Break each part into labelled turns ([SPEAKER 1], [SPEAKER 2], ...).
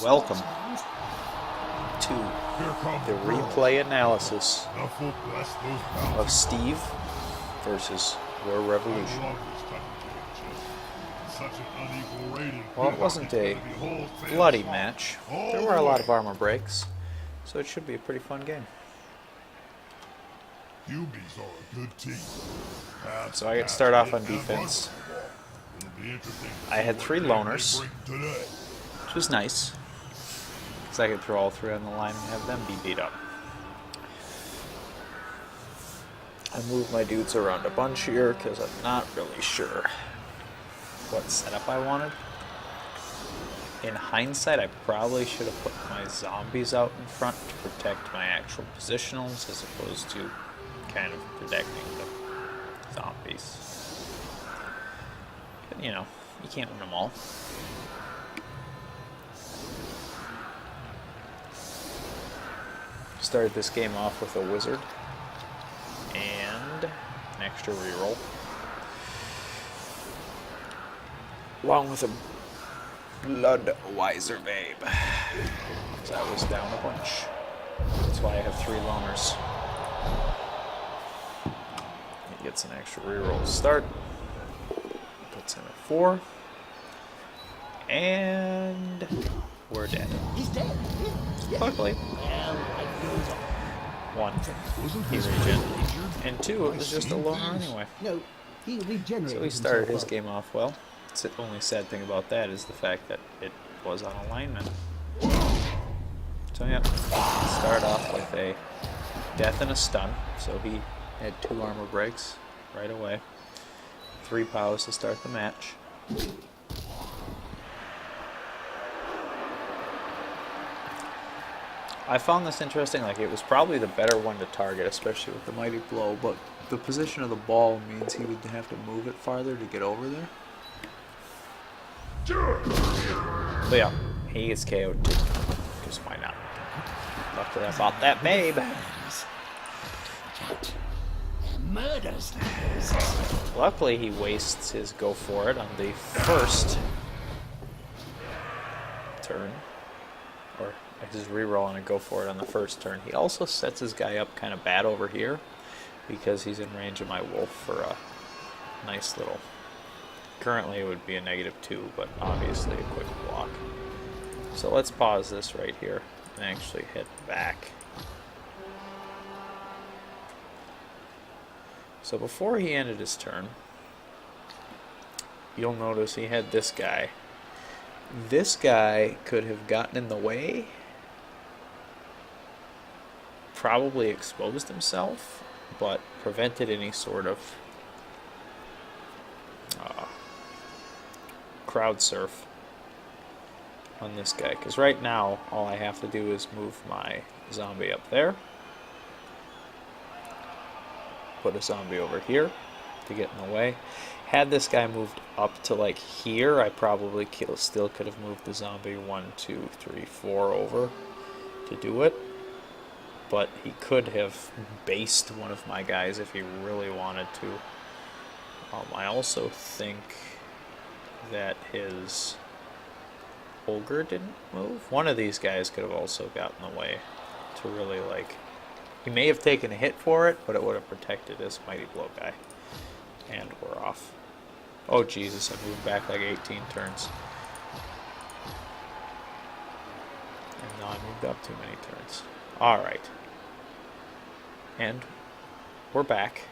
[SPEAKER 1] Welcome to the replay analysis of Steve versus War Revolution. Well, it wasn't a bloody match. There were a lot of armor breaks, so it should be a pretty fun game. So I get to start off on defense. I had 3 loners, which was nice, because I could throw all 3 on the line and have them be beat up. I moved my dudes around a bunch here because I'm not really sure what setup I wanted. In hindsight, I probably should have put my zombies out in front to protect my actual positionals as opposed to kind of protecting the zombies. But, you know, you can't win them all. Started this game off with a wizard and an extra reroll, along with a Bloodwiser babe. So I was down a bunch. That's why I have 3 loners. He gets an extra reroll to start. Puts in a 4. And we're dead.
[SPEAKER 2] He's dead.
[SPEAKER 1] Luckily. 1, he regen. And 2, it was just a loner anyway.
[SPEAKER 2] No, he regenerated.
[SPEAKER 1] So he started his game off well. The only sad thing about that is the fact that it was on alignment. So yeah, start off with a death and a stun. So he had 2 armor breaks right away. 3 pows to start the match. I found this interesting, like it was probably the better one to target, especially with the Mighty Blow, but the position of the ball means he would have to move it farther to get over there. But yeah, he gets KO'd too, because why not? Luckily I bought that babe.
[SPEAKER 2] Murders.
[SPEAKER 1] Luckily he wastes his go for it on the first turn, or his reroll and a go for it on the first turn. He also sets his guy up kind of bad over here because he's in range of my wolf for a nice little. Currently it would be a -2, but obviously a quick block. So let's pause this right here and actually hit back. So before he ended his turn, you'll notice he had this guy. This guy could have gotten in the way, probably exposed himself, but prevented any sort of crowd surf on this guy, because right now all I have to do is move my zombie up there, put a zombie over here to get in the way. Had this guy moved up to like here, I probably still could have moved the zombie 1, 2, 3, 4 over to do it, but he could have based one of my guys if he really wanted to. I also think that his ogre didn't move. One of these guys could have also gotten in the way to really, like, he may have taken a hit for it, but it would have protected his Mighty Blow guy. And we're off. Oh Jesus, I moved back like 18 turns. And now I moved up too many turns. Alright. And we're back.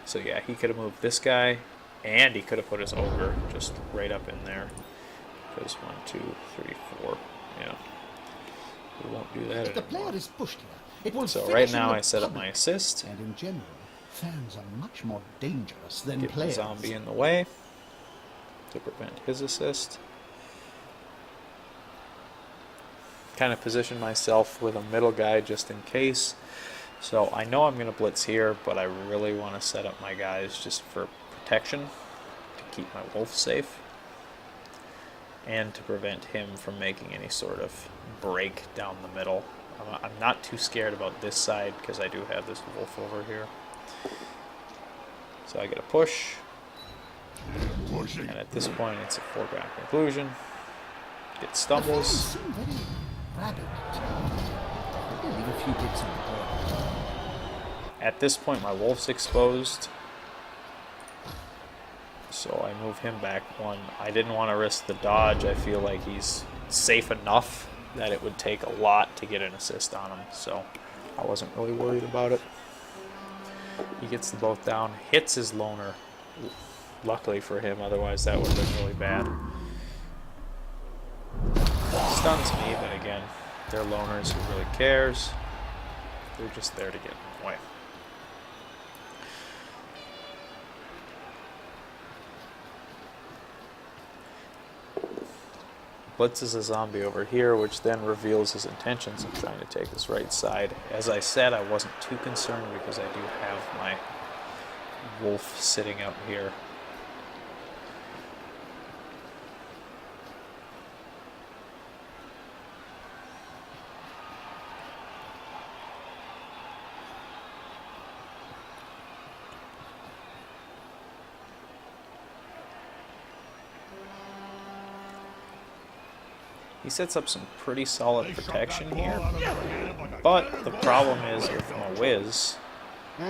[SPEAKER 1] So yeah, he could have moved this guy, and he could have put his ogre just right up in there. Because 1, 2, 3, 4. Yeah. We won't do that
[SPEAKER 2] If the
[SPEAKER 1] anymore.
[SPEAKER 2] player is pushed here, it will
[SPEAKER 1] So
[SPEAKER 2] finish
[SPEAKER 1] right
[SPEAKER 2] in
[SPEAKER 1] now
[SPEAKER 2] the
[SPEAKER 1] I set up
[SPEAKER 2] public.
[SPEAKER 1] my assist.
[SPEAKER 2] And in general, fans are much more dangerous than
[SPEAKER 1] Get the
[SPEAKER 2] players.
[SPEAKER 1] zombie in the way to prevent his assist. Kind of position myself with a middle guy just in case. So I know I'm going to blitz here, but I really want to set up my guys just for protection, to keep my wolf safe, and to prevent him from making any sort of break down the middle. I'm not too scared about this side because I do have this wolf over here. So I get a push. And at this point, it's a foregone conclusion. It
[SPEAKER 2] The
[SPEAKER 1] stumbles.
[SPEAKER 2] fans seem very rabid. Maybe leave a few bits on the board.
[SPEAKER 1] At this point, my wolf's exposed. So I move him back one. I didn't want to risk the dodge. I feel like he's safe enough that it would take a lot to get an assist on him. So I wasn't really worried about it. He gets the both down, hits his loner. Luckily for him, otherwise that would have been really bad. Stuns me, but again, they're loners. Who really cares? They're just there to get in the way. Blitzes a zombie over here, which then reveals his intentions of trying to take this right side. As I said, I wasn't too concerned because I do have my wolf sitting out here. He sets up some pretty solid protection here, but the problem is with my whiz,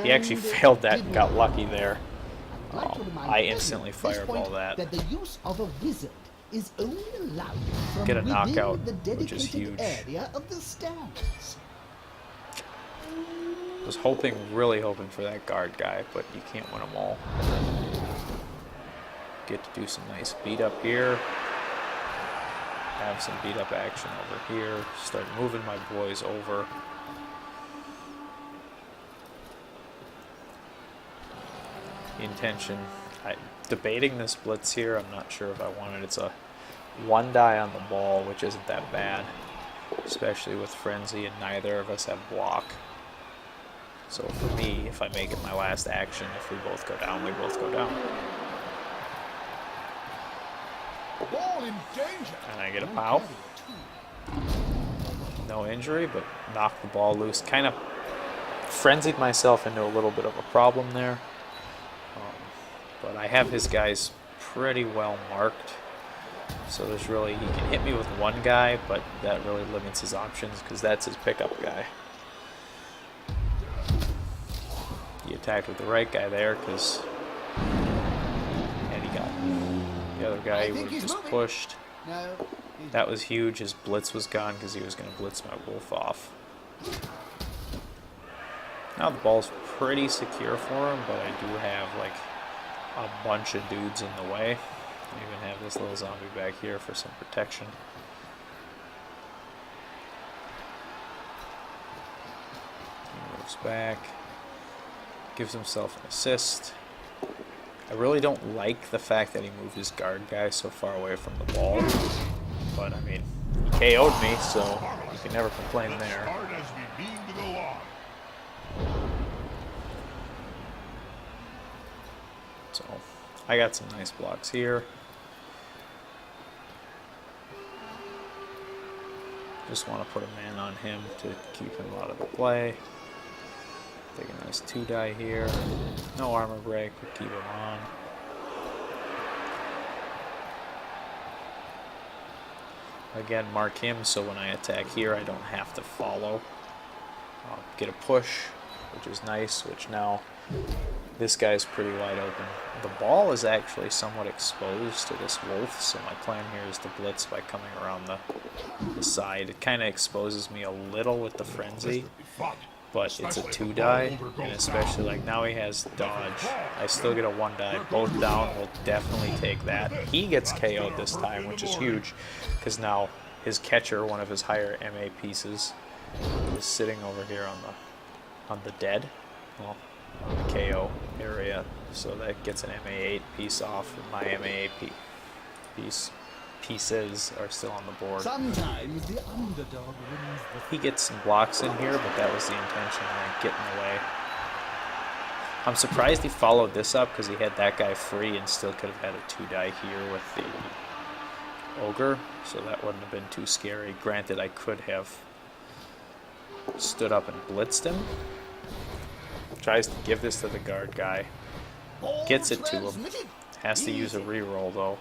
[SPEAKER 1] he actually failed that and got lucky there. I instantly fireball that.
[SPEAKER 2] The use of a wizard is only allowed from
[SPEAKER 1] Get a
[SPEAKER 2] within
[SPEAKER 1] knockout,
[SPEAKER 2] the
[SPEAKER 1] which is
[SPEAKER 2] dedicated
[SPEAKER 1] huge.
[SPEAKER 2] area of the stands.
[SPEAKER 1] Was really hoping for that guard guy, but you can't win them all. Get to do some nice beat up here. Have some beat up action over here. Start moving my boys over. The intention, debating this blitz here, I'm not sure if I want it. It's a one die on the ball, which isn't that bad, especially with Frenzy, and neither of us have block. So for me, if I make it my last action, if we both go down, we both go down.
[SPEAKER 2] Ball in danger.
[SPEAKER 1] And I get a pow. No injury, but knocked the ball loose. Kind of frenzied myself into a little bit of a problem there. But I have his guys pretty well marked. So there's really, he can hit me with one guy, but that really limits his options because that's his pickup guy. He attacked with the right guy there because, and he got the other guy. He would have just pushed.
[SPEAKER 2] No.
[SPEAKER 1] That was huge. His blitz was gone because he was going to blitz my wolf off. Now the ball's pretty secure for him, but I do have like a bunch of dudes in the way. I even have this little zombie back here for some protection. He moves back, gives himself an assist. I really don't like the fact that he moved his guard guy so far away from the ball, but I mean, he KO'd me, so you can never complain there. So I got some nice blocks here. Just want to put a man on him to keep him out of the play. Take a nice 2-die here. No armor break, but keep him on. Again, mark him so when I attack here I don't have to follow. I'll get a push, which is nice, which now this guy's pretty wide open. The ball is actually somewhat exposed to this wolf, so my plan here is to blitz by coming around the side. It kind of exposes me a little with the frenzy, but it's a 2-die, and especially like now he has dodge. I still get a 1-die. Both down will definitely take that. He gets KO'd this time, which is huge, because now his catcher, one of his higher MA pieces, is sitting over here on the dead. Well, the KO area, so that gets an MA8 piece off, and my MA8 pieces are still on the board.
[SPEAKER 2] Sometimes the underdog wins the...
[SPEAKER 1] He gets some blocks in here, but that was the intention, like get in the way. I'm surprised he followed this up because he had that guy free and still could have had a 2-die here with the ogre, so that wouldn't have been too scary. Granted, I could have stood up and blitzed him. Tries to give this to the guard guy. Gets it to him. Has to use a reroll though.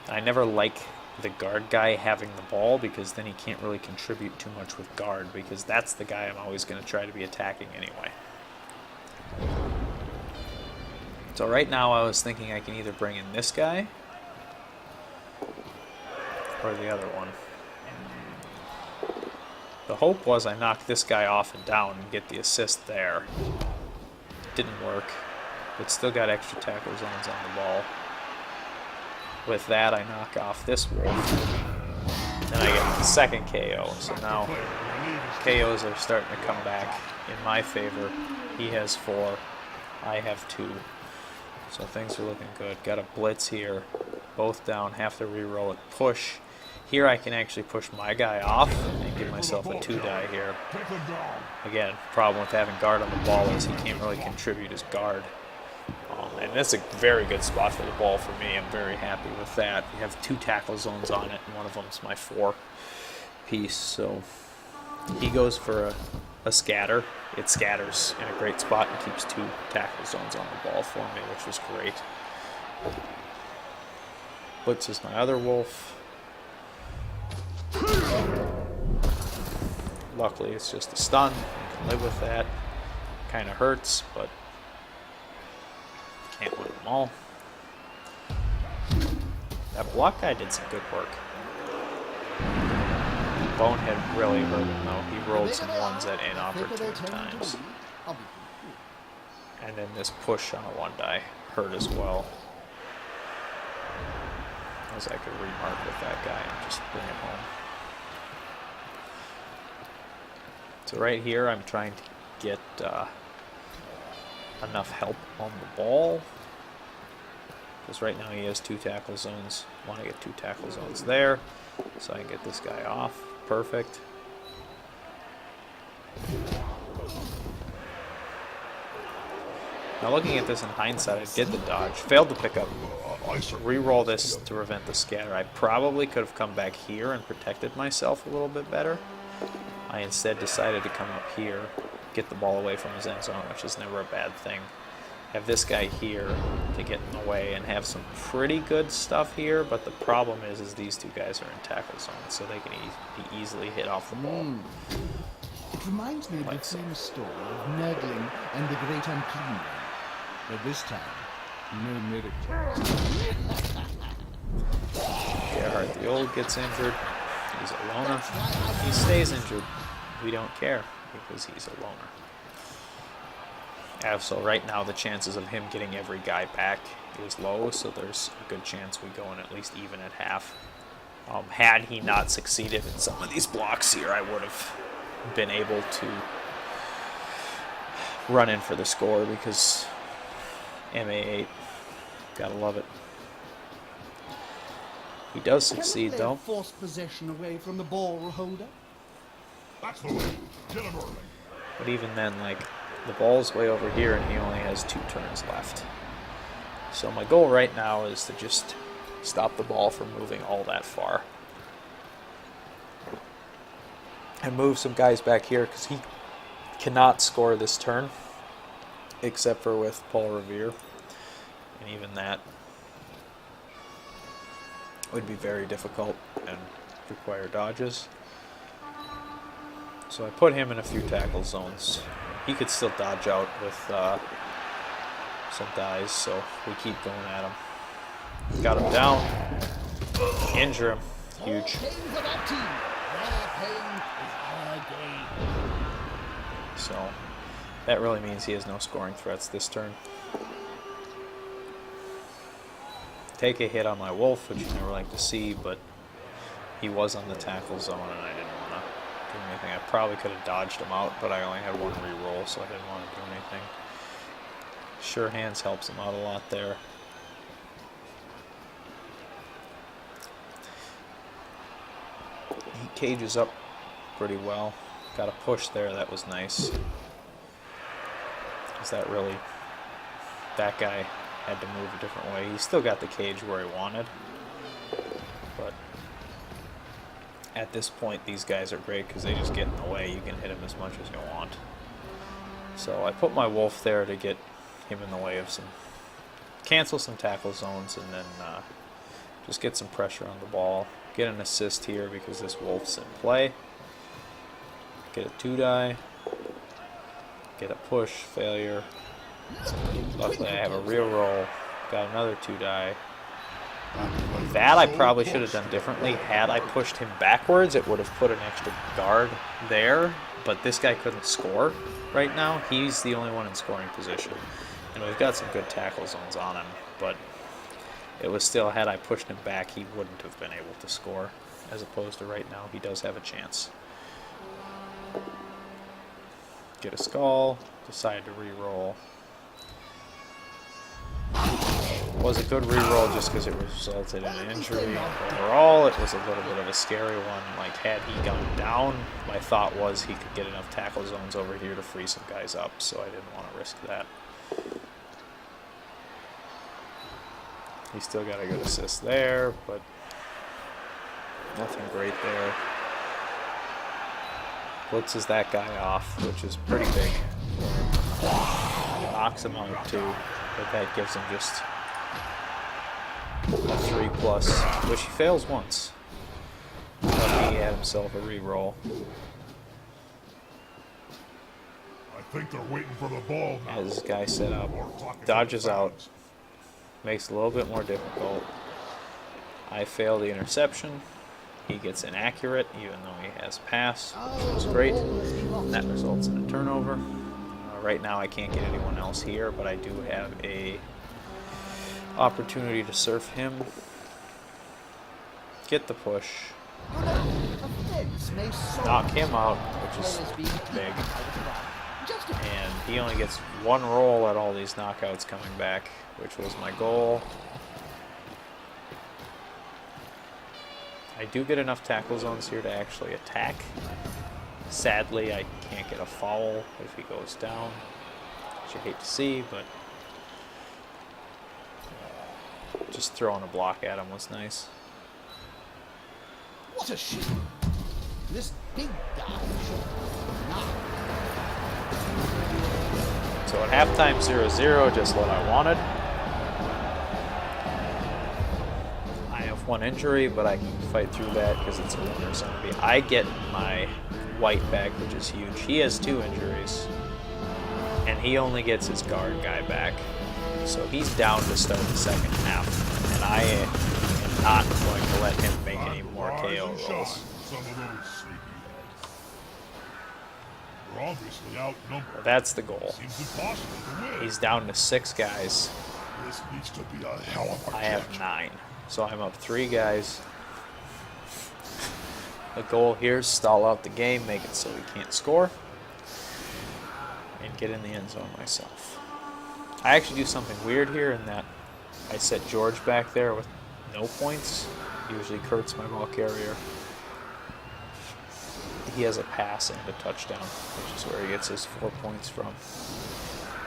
[SPEAKER 1] I never like the guard guy having the ball, because then he can't really contribute too much with guard, because that's the guy I'm always going to try to be attacking anyway. So right now I was thinking I can either bring in this guy or the other one. The hope was I knock this guy off and down and get the assist there. Didn't work, but still got extra tackle zones on the ball. With that, I knock off this wolf. Then I get the second KO. So now KOs are starting to come back in my favor. He has 4. I have 2. So things are looking good. Got a blitz here. Both down. Have to re-roll it. Push. Here I can actually push my guy off and give myself a 2-die here. Again, problem with having guard on the ball is he can't really contribute his guard. And that's a very good spot for the ball for me. I'm very happy with that. We have 2 tackle zones on it, and one of them's my 4 piece. So he goes for a scatter. It scatters in a great spot and keeps 2 tackle zones on the ball for me, which was great. Blitz is my other wolf. Luckily, it's just a stun. I can live with that. Kind of hurts, but can't win them all. That block guy did some good work. Bonehead really hurt him, though. He rolled some ones at inopportune times. And then this push on a 1-die hurt as well. As I could remark with that guy and just bring it home. So right here, I'm trying to get enough help on the ball. Because right now he has 2 tackle zones. Want to get 2 tackle zones there. So I can get this guy off. Perfect. Now looking at this in hindsight, I did the dodge. Failed to pick up. Re-roll this to prevent the scatter. I probably could have come back here and protected myself a little bit better. I instead decided to come up here, get the ball away from his end zone, which is never a bad thing. Have this guy here to get in the way and have some pretty good stuff here, but the problem is these 2 guys are in tackle zones, so they can be easily hit off the ball.
[SPEAKER 2] It reminds me of the famous story of Nurgling and the Great Unclean One. But this time, no miracle.
[SPEAKER 1] Gerhardt the Old gets injured. He's a loner. He stays injured. We don't care because he's a loner. So right now the chances of him getting every guy back is low, so there's a good chance we go in at least even at half. Had he not succeeded in some of these blocks here, I would have been able to run in for the score because MA8, gotta love it. He does succeed though.
[SPEAKER 2] Force possession away from the ball holder.
[SPEAKER 3] That's the way. Get him early.
[SPEAKER 1] But even then, like, the ball's way over here and he only has 2 turns left. So my goal right now is to just stop the ball from moving all that far. And move some guys back here because he cannot score this turn except for with Paul Revere. And even that would be very difficult and require dodges. So I put him in a few tackle zones. He could still dodge out with some dies, so we keep going at him. Got him down. Injure him. Huge. So that really means he has no scoring threats this turn. Take a hit on my wolf, which you never like to see, but he was on the tackle zone and I didn't want to do anything. I probably could have dodged him out, but I only had 1 re-roll, so I didn't want to do anything. Sure Hands helps him out a lot there. He cages up pretty well. Got a push there, that was nice. Because that guy had to move a different way. He still got the cage where he wanted. But at this point, these guys are great because they just get in the way. You can hit him as much as you want. So I put my wolf there to get him in the way of cancel some tackle zones and then just get some pressure on the ball. Get an assist here because this wolf's in play. Get a 2-die. Get a push, failure. Luckily I have a real roll. Got another 2-die. That I probably should have done differently. Had I pushed him backwards, it would have put an extra guard there. But this guy couldn't score right now. He's the only one in scoring position. And we've got some good tackle zones on him. But it was still, had I pushed him back, he wouldn't have been able to score. As opposed to right now, he does have a chance. Get a skull. Decide to re-roll. Was a good re-roll just because it resulted in an injury. Overall, it was a little bit of a scary one. Like, had he gone down, my thought was he could get enough tackle zones over here to free some guys up, so I didn't want to risk that. He still got a good assist there, but nothing great there. Blitzes that guy off, which is pretty big. Knocks him out too, but that gives him just a 3+, which he fails once. But he had himself a re-roll.
[SPEAKER 3] I think they're waiting for the ball now.
[SPEAKER 1] As this guy set up, dodges out, makes it a little bit more difficult. I fail the interception. He gets inaccurate, even though he has pass, which is great. And that results in a turnover. Right now I can't get anyone else here, but I do have a opportunity to surf him. Get the push. Knock him out, which is big. And he only gets one roll at all these knockouts coming back, which was my goal. I do get enough tackle zones here to actually attack. Sadly, I can't get a foul if he goes down, which I hate to see, but just throwing a block at him was nice.
[SPEAKER 2] What a shit! This big guy should not.
[SPEAKER 1] So at halftime 0-0, just what I wanted. I have one injury, but I can fight through that because it's a loner zombie. I get my white back, which is huge. He has 2 injuries, and he only gets his guard guy back. So he's down to start the second half, and I am not going to let him make any more KO rolls.
[SPEAKER 3] Some of those sleepyheads. We're obviously outnumbered.
[SPEAKER 1] That's the goal.
[SPEAKER 3] Seems impossible to win.
[SPEAKER 1] He's down to 6 guys.
[SPEAKER 3] This needs to be a hell of a
[SPEAKER 1] I have
[SPEAKER 3] catch.
[SPEAKER 1] 9. So I'm up 3 guys. The goal here is stall out the game, make it so he can't score, and get in the end zone myself. I actually do something weird here in that I set George back there with no points. Usually Kurt's my ball carrier. He has a pass and a touchdown, which is where he gets his 4 points from.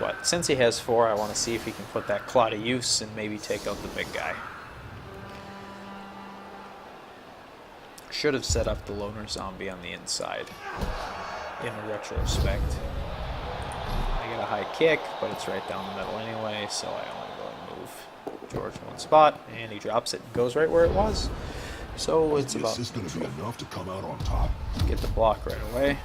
[SPEAKER 1] But since he has 4, I want to see if he can put that claw to use and maybe take out the big guy. Should have set up the loner zombie on the inside in retrospect. I get a high kick, but it's right down the middle anyway, so I only really move George one spot, and he drops it and goes right where it was. So it's
[SPEAKER 3] Is
[SPEAKER 1] about
[SPEAKER 3] this going to be enough to come out on top?
[SPEAKER 1] get the block right away.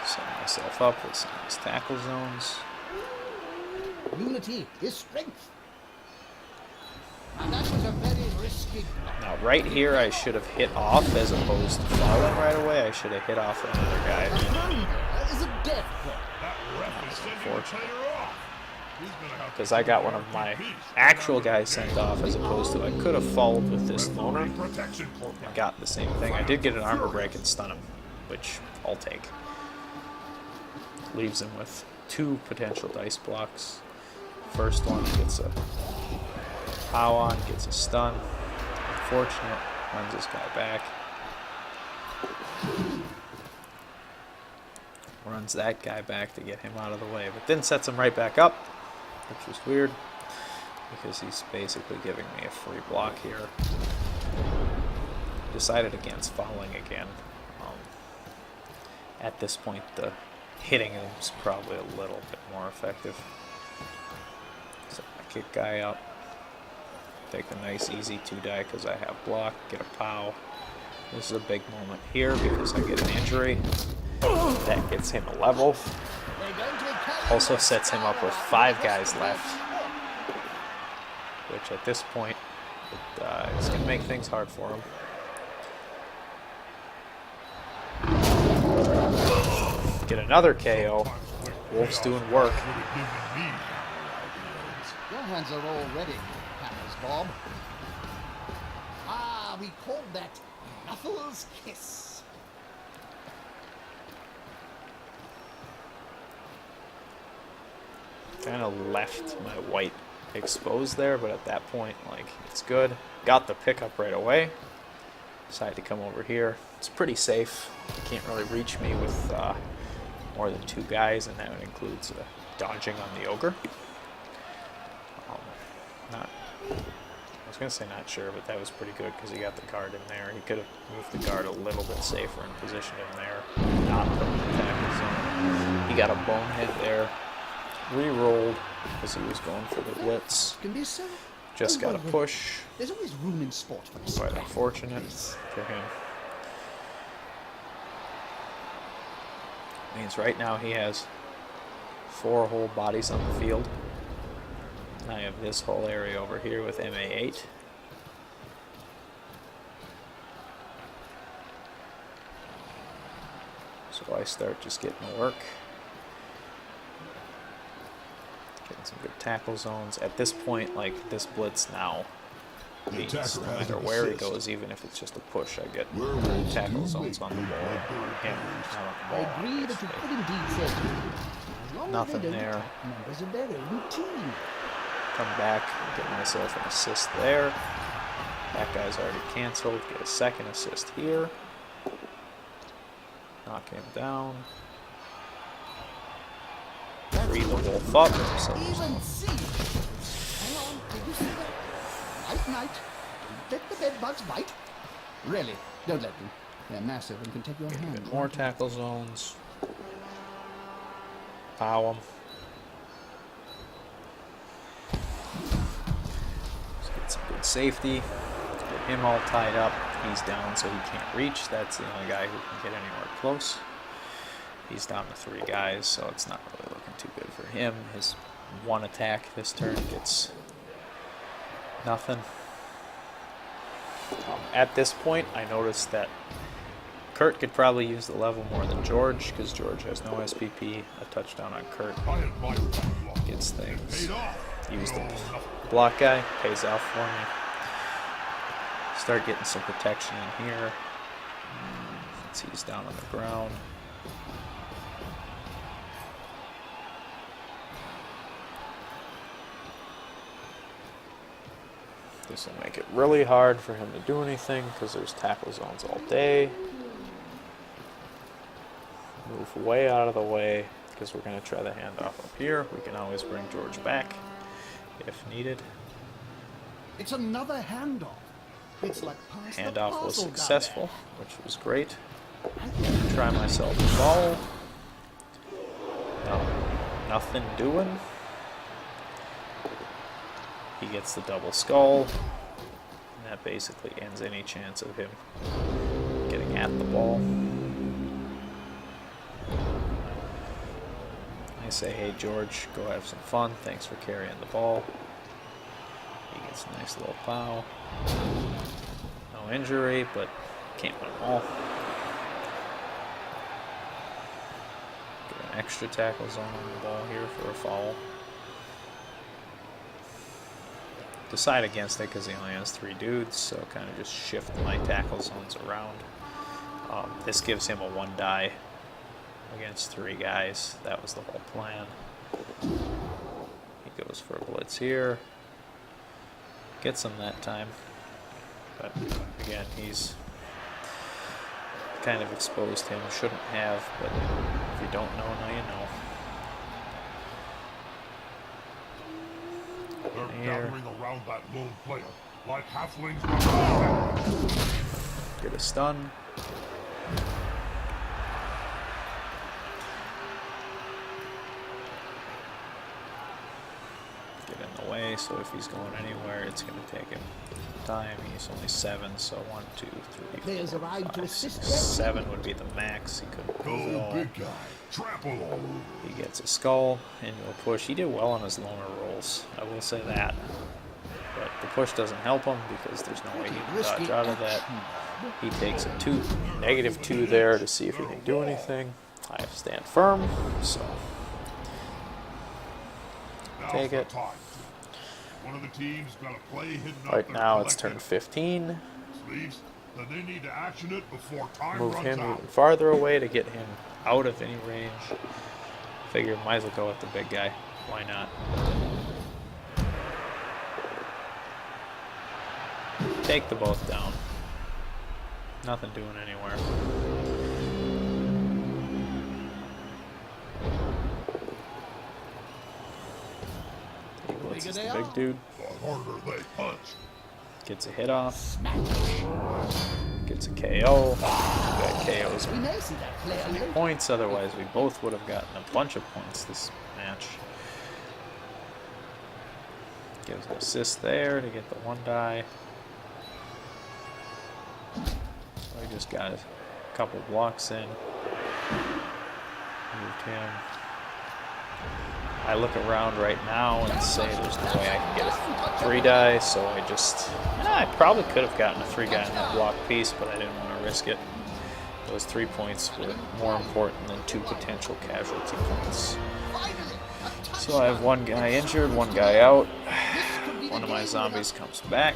[SPEAKER 1] Set myself up with some nice tackle zones.
[SPEAKER 2] Unity is strength. And that was a very risky block.
[SPEAKER 1] Now right here I should have hit off as opposed to falling right away. I should have hit off another guy.
[SPEAKER 2] Is a death blow.
[SPEAKER 3] That ref is sending the trainer off. He's gonna have to
[SPEAKER 1] Because I got one of my actual guys sent off as opposed to I could have followed with this loner
[SPEAKER 3] protection court.
[SPEAKER 1] and got the same thing. I did get an armor break and stun him, which I'll take. Leaves him with 2 potential dice blocks. First one gets a pow on, gets a stun. Unfortunate, runs this guy back. Runs that guy back to get him out of the way, but then sets him right back up, which was weird because he's basically giving me a free block here. Decided against fouling again. At this point, the hitting him is probably a little bit more effective. So I kick guy up. Take a nice easy 2-die because I have block. Get a POW. This is a big moment here because I get an injury. That gets him a level. Also sets him up with 5 guys left. Which at this point, it's going to make things hard for him. Get another KO. Wolf's doing work.
[SPEAKER 2] Your hands are all ready, Hammers Bob. Ah, we called that Knuckles Kiss.
[SPEAKER 1] Kind of left my white exposed there, but at that point, like, it's good. Got the pickup right away. Decided to come over here. It's pretty safe. You can't really reach me with more than 2 guys, and that includes dodging on the ogre. I was going to say not sure, but that was pretty good because he got the guard in there. He could have moved the guard a little bit safer and positioned him there, not put him in the tackle zone. He got a bonehead there. Re-rolled because he was going for the blitz.
[SPEAKER 2] Can be so.
[SPEAKER 1] Just got a push.
[SPEAKER 2] There's always room in sport for this.
[SPEAKER 1] Quite unfortunate for him. Means right now he has 4 whole bodies on the field. I have this whole area over here with MA8. So I start just getting to work. Getting some good tackle zones. At this point, like, this blitz now means no matter where he goes, even if it's just a push, I get tackle zones on the ball. Him, not on the
[SPEAKER 2] I
[SPEAKER 1] ball.
[SPEAKER 2] agree that you could indeed say as long
[SPEAKER 1] Nothing
[SPEAKER 2] as they don't
[SPEAKER 1] there.
[SPEAKER 2] attack members of their own team.
[SPEAKER 1] Come back, get myself an assist there. That guy's already canceled. Get a second assist here. Knock him down. Free the wolf up. So
[SPEAKER 2] Even see. Hang on, did you see that? Night, night. Don't let the bed bugs bite. Really, don't let them. They're massive and can take your hand.
[SPEAKER 1] get more tackle zones. Pow him. Let's get some good safety. Get him all tied up. He's down so he can't reach. That's the only guy who can get anywhere close. He's down to 3 guys, so it's not really looking too good for him. His 1 attack this turn gets nothing. At this point, I noticed that Kurt could probably use the level more than George, because George has no SPP. A touchdown on Kurt gets things. Use the block guy, pays off for me. Start getting some protection in here. Since he's down on the ground. This will make it really hard for him to do anything because there's tackle zones all day. Move way out of the way because we're going to try the handoff up here. We can always bring George back if needed.
[SPEAKER 2] It's another handoff. It's like pass the
[SPEAKER 1] Handoff was
[SPEAKER 2] parcel down
[SPEAKER 1] successful, which was great. Try myself a ball. No, nothing doing. He gets the double skull. And that basically ends any chance of him getting at the ball. I say, hey George, go have some fun. Thanks for carrying the ball. He gets a nice little pow. No injury, but can't win them all. Get an extra tackle zone on the ball here for a foul. Decide against it because he only has 3 dudes, so kind of just shift my tackle zones around. This gives him a 1 die against 3 guys. That was the whole plan. He goes for a blitz here. Gets him that time. But again, he's kind of exposed him. Shouldn't have, but if you don't know, now you know.
[SPEAKER 3] They're gathering around that lone player, like halflings.
[SPEAKER 1] Get a stun. Get in the way, so if he's going anywhere, it's going to take him time. He's only 7, so 1, 2, 3,
[SPEAKER 2] Players
[SPEAKER 1] 4,
[SPEAKER 2] arrived to
[SPEAKER 1] 5,
[SPEAKER 2] assist
[SPEAKER 1] 6,
[SPEAKER 2] their team.
[SPEAKER 1] 7 would be the max. He couldn't move at
[SPEAKER 3] Go,
[SPEAKER 1] all.
[SPEAKER 3] big guy. Trample all over.
[SPEAKER 1] He gets a skull into a push. He did well on his loner rolls, I will say that. But the push doesn't help him because there's no way he can dodge out of that. He takes a -2 there to see if he can do anything. I stand firm, so
[SPEAKER 3] Now's
[SPEAKER 1] take
[SPEAKER 3] the
[SPEAKER 1] it.
[SPEAKER 3] time. One of the teams got to play hidden up
[SPEAKER 1] Right
[SPEAKER 3] their
[SPEAKER 1] now it's turn
[SPEAKER 3] collective
[SPEAKER 1] 15.
[SPEAKER 3] sleeves, then they need to action it before time
[SPEAKER 1] Move
[SPEAKER 3] runs
[SPEAKER 1] him
[SPEAKER 3] out.
[SPEAKER 1] even farther away to get him out of any range. Figure might as well go with the big guy. Why not? Take the both down. Nothing doing anywhere. He blitzes the big dude.
[SPEAKER 3] The harder they punch.
[SPEAKER 1] Gets a hit off. Gets a KO. That KO's
[SPEAKER 2] We may see that player later.
[SPEAKER 1] points, otherwise we both would have gotten a bunch of points this match. Gives an assist there to get the 1 die. So I just got a couple blocks in. Moved him. I look around right now and say there's no way I can get a 3 die, so I probably could have gotten a 3 guy in that block piece, but I didn't want to risk it. Those 3 points were more important than 2 potential casualty points. So I have 1 guy injured, 1 guy out. One of my zombies comes back.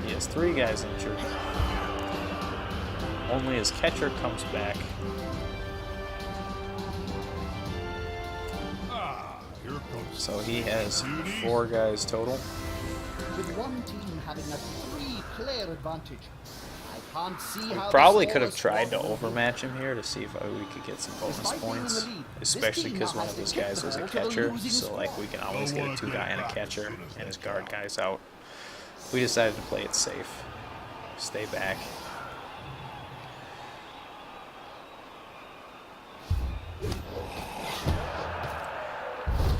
[SPEAKER 1] He has 3 guys injured. Only his catcher comes back.
[SPEAKER 3] Here comes
[SPEAKER 1] So he has 4 guys total.
[SPEAKER 2] With one team having a 3-player advantage, I can't see how
[SPEAKER 1] Probably
[SPEAKER 2] the
[SPEAKER 1] could have
[SPEAKER 2] score
[SPEAKER 1] tried to
[SPEAKER 2] will be.
[SPEAKER 1] overmatch him here to see if we could get some bonus
[SPEAKER 2] Despite being in
[SPEAKER 1] points.
[SPEAKER 2] the lead, this
[SPEAKER 1] Especially
[SPEAKER 2] team
[SPEAKER 1] because
[SPEAKER 2] now
[SPEAKER 1] one
[SPEAKER 2] has
[SPEAKER 1] of his
[SPEAKER 2] to kick
[SPEAKER 1] guys
[SPEAKER 2] the
[SPEAKER 1] was a
[SPEAKER 2] ball to the
[SPEAKER 1] catcher,
[SPEAKER 2] losing
[SPEAKER 1] so like
[SPEAKER 2] squad.
[SPEAKER 1] we can always get a 2 guy and a catcher, and his guard
[SPEAKER 3] guy.
[SPEAKER 1] guy's out. We decided to play it safe. Stay back.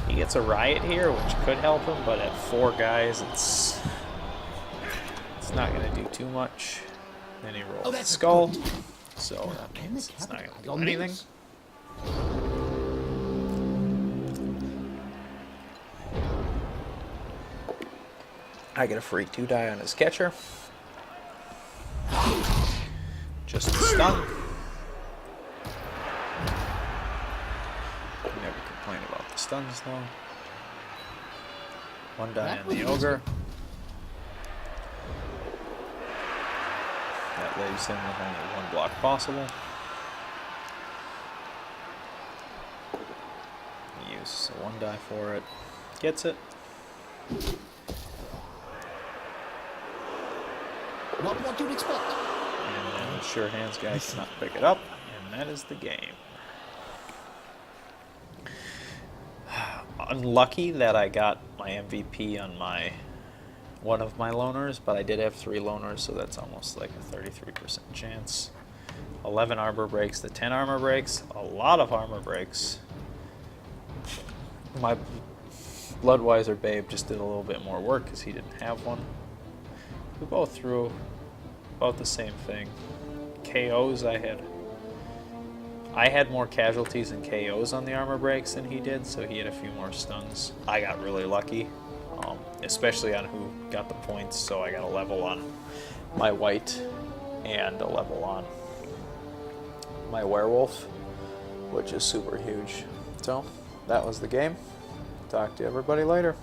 [SPEAKER 1] He gets a riot here, which could help him, but at 4 guys, it's not going to do too much. Then he rolls the
[SPEAKER 2] that's
[SPEAKER 1] skull,
[SPEAKER 2] good.
[SPEAKER 1] so that
[SPEAKER 2] Can
[SPEAKER 1] means
[SPEAKER 2] they
[SPEAKER 1] it's not going to
[SPEAKER 2] capitalize
[SPEAKER 1] do
[SPEAKER 2] on
[SPEAKER 1] anything.
[SPEAKER 2] this?
[SPEAKER 1] I get a free 2 die on his catcher. Just a stun. Never complain about the stuns though. 1 die on the ogre. That leaves him with only 1 block possible. He uses a 1 die for it. Gets it.
[SPEAKER 2] Not what you'd expect.
[SPEAKER 1] And then the sure hands guy cannot pick it up, and that is the game. Unlucky that I got my MVP on one of my loners, but I did have 3 loners, so that's almost like a 33% chance. 11 armor breaks to 10 armor breaks, a lot of armor breaks. My Bloodweiser babe just did a little bit more work because he didn't have one. We both threw about the same thing. KOs I had more casualties and KOs on the armor breaks than he did, so he had a few more stuns. I got really lucky, especially on who got the points, so I got a level on my white and a level on my werewolf, which is super huge. So that was the game. Talk to everybody later.